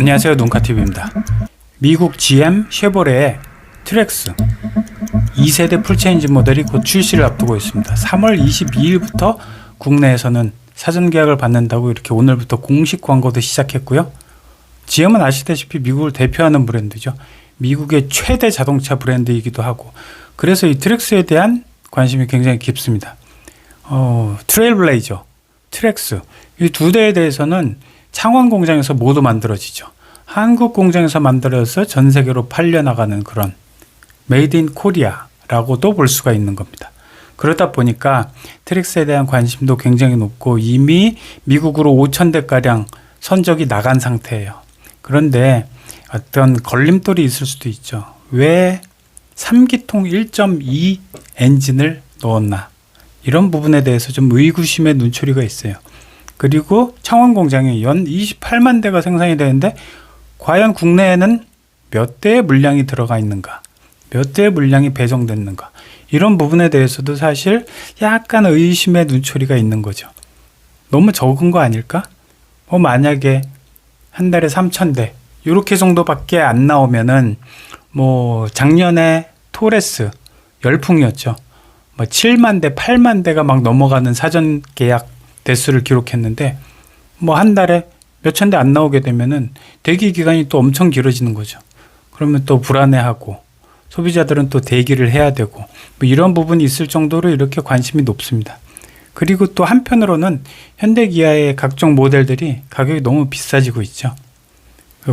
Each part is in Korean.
안녕하세요, 눈카TV입니다. 미국 GM 쉐보레의 트랙스 2세대 풀체인지 모델이 곧 출시를 앞두고 있습니다. 3월 22일부터 국내에서는 사전 계약을 받는다고 이렇게 오늘부터 공식 광고도 시작했고요. GM은 아시다시피 미국을 대표하는 브랜드죠. 미국의 최대 자동차 브랜드이기도 하고, 그래서 이 트랙스에 대한 관심이 굉장히 깊습니다. 트레일블레이저, 트랙스 이 두 대에 대해서는 창원 공장에서 모두 만들어지죠. 한국 공장에서 만들어서 전 세계로 팔려나가는 그런 메이드 인 코리아라고도 볼 수가 있는 겁니다. 그러다 보니까 트랙스에 대한 관심도 굉장히 높고 이미 미국으로 5,000대가량 선적이 나간 상태예요. 그런데 어떤 걸림돌이 있을 수도 있죠. 왜 3기통 1.2 엔진을 넣었나? 이런 부분에 대해서 좀 의구심의 눈초리가 있어요. 그리고 창원 공장에 연 28만 대가 생산이 되는데 과연 국내에는 몇 대의 물량이 들어가 있는가? 몇 대의 물량이 배정됐는가? 이런 부분에 대해서도 사실 약간 의심의 눈초리가 있는 거죠. 너무 적은 거 아닐까? 만약에 한 달에 3,000대 이렇게 정도밖에 안 나오면은 작년에 토레스 열풍이었죠. 7만 대, 8만 대가 막 넘어가는 사전 계약 대수를 기록했는데 한 달에 몇천 대 안 나오게 되면은 대기 기간이 또 엄청 길어지는 거죠. 그러면 또 불안해하고 소비자들은 또 대기를 해야 되고 이런 부분이 있을 정도로 이렇게 관심이 높습니다. 그리고 또 한편으로는 현대기아의 각종 모델들이 가격이 너무 비싸지고 있죠.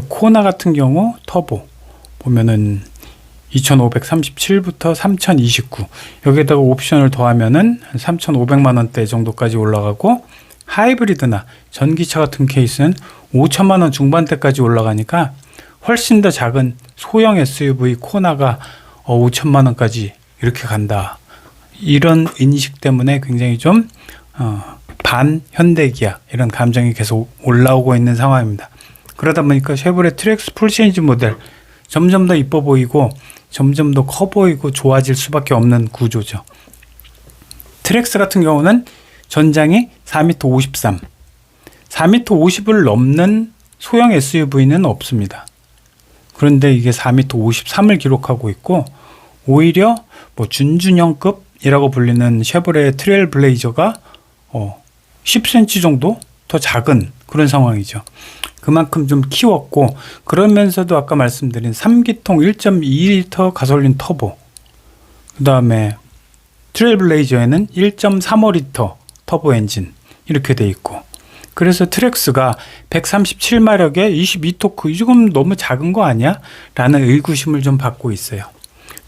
코나 같은 경우 터보 보면은 2,537부터 3,029 여기에다가 옵션을 더하면은 3,500만 원대 정도까지 올라가고, 하이브리드나 전기차 같은 케이스는 5천만 원 중반대까지 올라가니까 훨씬 더 작은 소형 SUV 코나가 5천만 원까지 이렇게 간다. 이런 인식 때문에 굉장히 좀 반현대기아 이런 감정이 계속 올라오고 있는 상황입니다. 그러다 보니까 쉐보레 트랙스 풀체인지 모델 점점 더 이뻐 보이고 점점 더 커 보이고 좋아질 수밖에 없는 구조죠. 트랙스 같은 경우는 전장이 4m 53, 4m 50을 넘는 소형 SUV는 없습니다. 그런데 이게 4m 53을 기록하고 있고, 오히려 준준형급이라고 불리는 쉐보레 트레일블레이저가 10cm 정도 더 작은 그런 상황이죠. 그만큼 좀 키웠고, 그러면서도 아까 말씀드린 3기통 1.2L 가솔린 터보, 그 다음에 트레일블레이저에는 1.35L 터보 엔진 이렇게 돼 있고, 그래서 트랙스가 137마력에 22토크 이건 너무 작은 거 아니야? 라는 의구심을 좀 받고 있어요.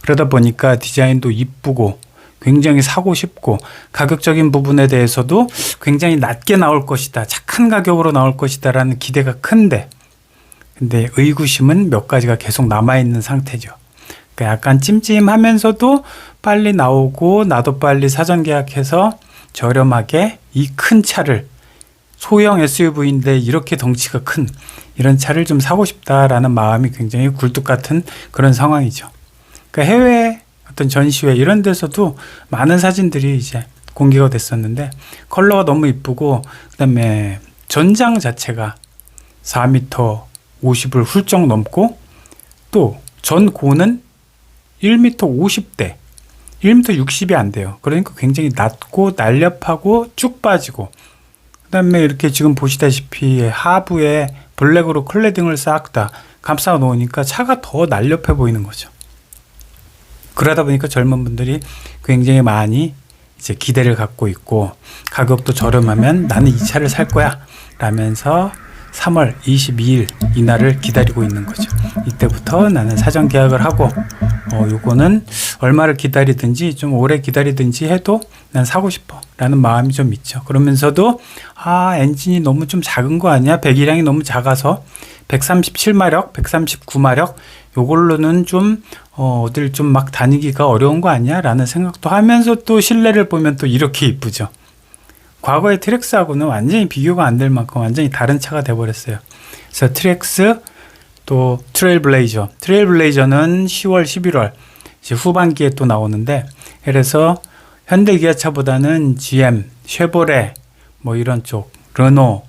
그러다 보니까 디자인도 이쁘고 굉장히 사고 싶고, 가격적인 부분에 대해서도 굉장히 낮게 나올 것이다, 착한 가격으로 나올 것이다 라는 기대가 큰데, 근데 의구심은 몇 가지가 계속 남아있는 상태죠. 그러니까 약간 찜찜하면서도 빨리 나오고 나도 빨리 사전 계약해서 저렴하게 이 큰 차를, 소형 SUV인데 이렇게 덩치가 큰 이런 차를 좀 사고 싶다라는 마음이 굉장히 굴뚝 같은 그런 상황이죠. 그러니까 해외 어떤 전시회 이런 데서도 많은 사진들이 이제 공개가 됐었는데 컬러가 너무 이쁘고, 그 다음에 전장 자체가 4m 50을 훌쩍 넘고, 또 전고는 1m 50대 1m 60이 안 돼요. 그러니까 굉장히 낮고 날렵하고 쭉 빠지고, 그 다음에 이렇게 지금 보시다시피 하부에 블랙으로 클레딩을 싹 다 감싸 놓으니까 차가 더 날렵해 보이는 거죠. 그러다 보니까 젊은 분들이 굉장히 많이 이제 기대를 갖고 있고, 가격도 저렴하면 나는 이 차를 살 거야 라면서 3월 22일 이날을 기다리고 있는 거죠. 이때부터 나는 사전 계약을 하고 요거는 얼마를 기다리든지 좀 오래 기다리든지 해도 난 사고 싶어 라는 마음이 좀 있죠. 그러면서도 엔진이 너무 좀 작은 거 아니야? 배기량이 너무 작아서 137마력, 139마력 요걸로는 좀 어딜 좀 막 다니기가 어려운 거 아니야? 라는 생각도 하면서 또 실내를 보면 또 이렇게 이쁘죠. 과거의 트랙스하고는 완전히 비교가 안 될 만큼 완전히 다른 차가 돼버렸어요. 그래서 트랙스, 또 트레일블레이저는 10월, 11월 이제 후반기에 또 나오는데, 그래서 현대 기아차보다는 GM, 쉐보레 이런 쪽, 르노,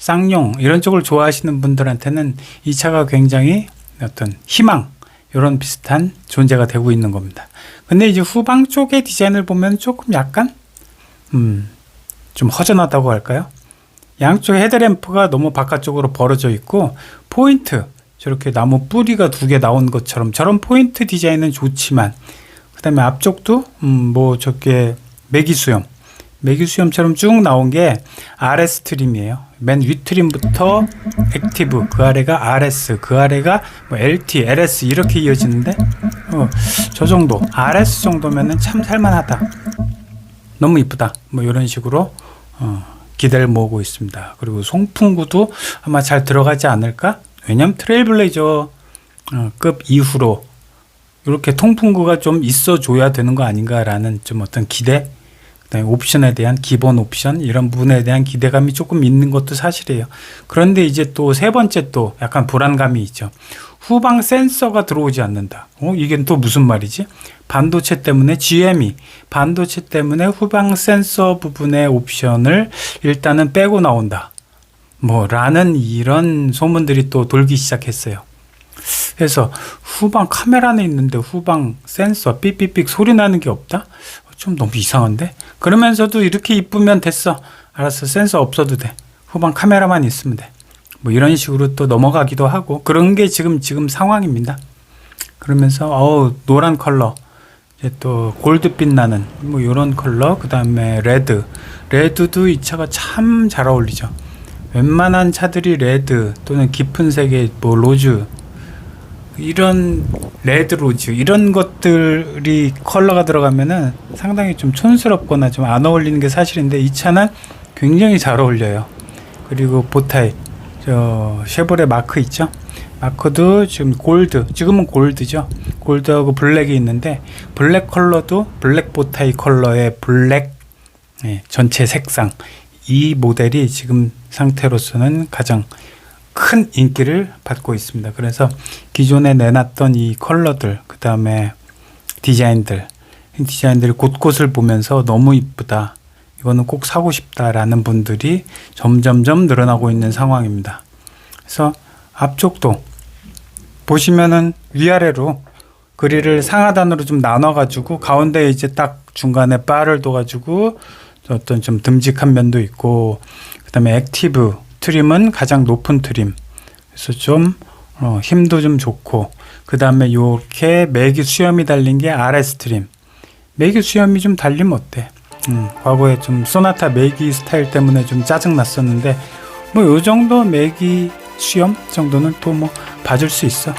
쌍용 이런 쪽을 좋아하시는 분들한테는 이 차가 굉장히 어떤 희망 이런 비슷한 존재가 되고 있는 겁니다. 근데 이제 후방 쪽의 디자인을 보면 조금 약간 좀 허전하다고 할까요? 양쪽 헤드램프가 너무 바깥쪽으로 벌어져 있고 포인트 저렇게 나무 뿌리가 2개 나온 것처럼 저런 포인트 디자인은 좋지만 그 다음에 앞쪽도 뭐 저게 매기수염처럼 쭉 나온 게 RS 트림이에요. 맨 위 트림부터 액티브, 그 아래가 RS, 그 아래가 뭐 LT, LS 이렇게 이어지는데 저 정도 RS 정도면은 참 살만하다. 너무 이쁘다. 뭐 이런 식으로 기대를 모으고 있습니다. 그리고 송풍구도 아마 잘 들어가지 않을까? 왜냐면 트레일블레이저 급 이후로 이렇게 통풍구가 좀 있어줘야 되는 거 아닌가라는 좀 어떤 기대, 그다음에 옵션에 대한 기본 옵션 이런 부분에 대한 기대감이 조금 있는 것도 사실이에요. 그런데 이제 또 세 번째 또 약간 불안감이 있죠. 후방 센서가 들어오지 않는다. 이게 또 무슨 말이지? 반도체 때문에 GM이 반도체 때문에 후방 센서 부분의 옵션을 일단은 빼고 나온다. 라는 이런 소문들이 또 돌기 시작했어요. 그래서 후방 카메라는 있는데 후방 센서 삑삑삑 소리 나는 게 없다? 좀 너무 이상한데? 그러면서도 이렇게 이쁘면 됐어. 알았어. 센서 없어도 돼. 후방 카메라만 있으면 돼. 이런 식으로 또 넘어가기도 하고 그런 게 지금 상황입니다. 그러면서 노란 컬러 이제 또 골드빛 나는 이런 컬러 그 다음에 레드도 이 차가 참 잘 어울리죠. 웬만한 차들이 레드 또는 깊은 색의 로즈 이런 레드 로즈 이런 것들이 컬러가 들어가면은 상당히 좀 촌스럽거나 좀 안 어울리는 게 사실인데 이 차는 굉장히 잘 어울려요. 그리고 보타이 쉐보레 마크 있죠. 마크도 지금은 골드죠. 골드하고 블랙이 있는데 블랙 컬러도 블랙 보타이 컬러의 블랙 전체 색상 이 모델이 지금 상태로서는 가장 큰 인기를 받고 있습니다. 그래서 기존에 내놨던 이 컬러들 그 다음에 디자인들 곳곳을 보면서 너무 이쁘다. 이거는 꼭 사고 싶다라는 분들이 점점점 늘어나고 있는 상황입니다. 그래서 앞쪽도 보시면은 위아래로 그릴을 상하단으로 좀 나눠가지고 가운데 이제 딱 중간에 바를 둬가지고 어떤 좀 듬직한 면도 있고 그 다음에 액티브 트림은 가장 높은 트림. 그래서 좀 힘도 좀 좋고 그 다음에 이렇게 매기 수염이 달린 게 RS 트림. 매기 수염이 좀 달리면 어때? 과거에 좀 소나타 매기 스타일 때문에 좀 짜증 났었는데 요 정도 매기 수염 정도는 또 봐줄 수 있어.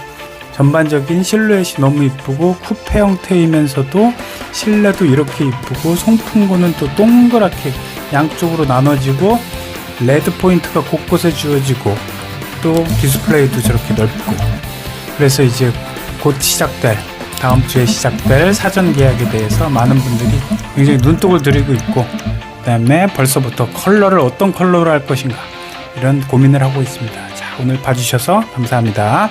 전반적인 실루엣이 너무 이쁘고 쿠페 형태이면서도 실내도 이렇게 이쁘고 송풍구는 또 동그랗게 양쪽으로 나눠지고 레드 포인트가 곳곳에 주어지고 또 디스플레이도 저렇게 넓고 그래서 이제 곧 다음 주에 시작될 사전 계약에 대해서 많은 분들이 굉장히 눈독을 들이고 있고 그 다음에 벌써부터 컬러를 어떤 컬러로 할 것인가 이런 고민을 하고 있습니다. 자, 오늘 봐주셔서 감사합니다.